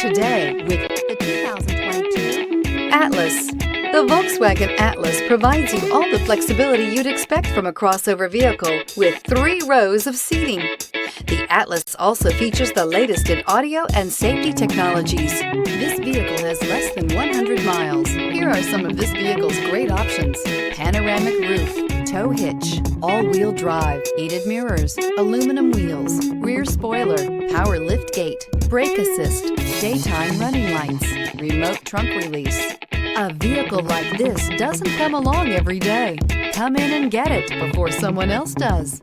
today with the 2022 Atlas. The Volkswagen Atlas provides you all the flexibility you'd expect from a crossover vehicle with 3 rows of seating. The Atlas also features the latest in audio and safety technologies. This vehicle has less than 100 miles. Here are some of this vehicle's great options: panoramic roof, tow hitch, all-wheel drive, heated mirrors, aluminum wheels, rear spoiler, power liftgate, brake assist, daytime running lights, remote trunk release. A vehicle like this doesn't come along every day. Come in and get it before someone else does.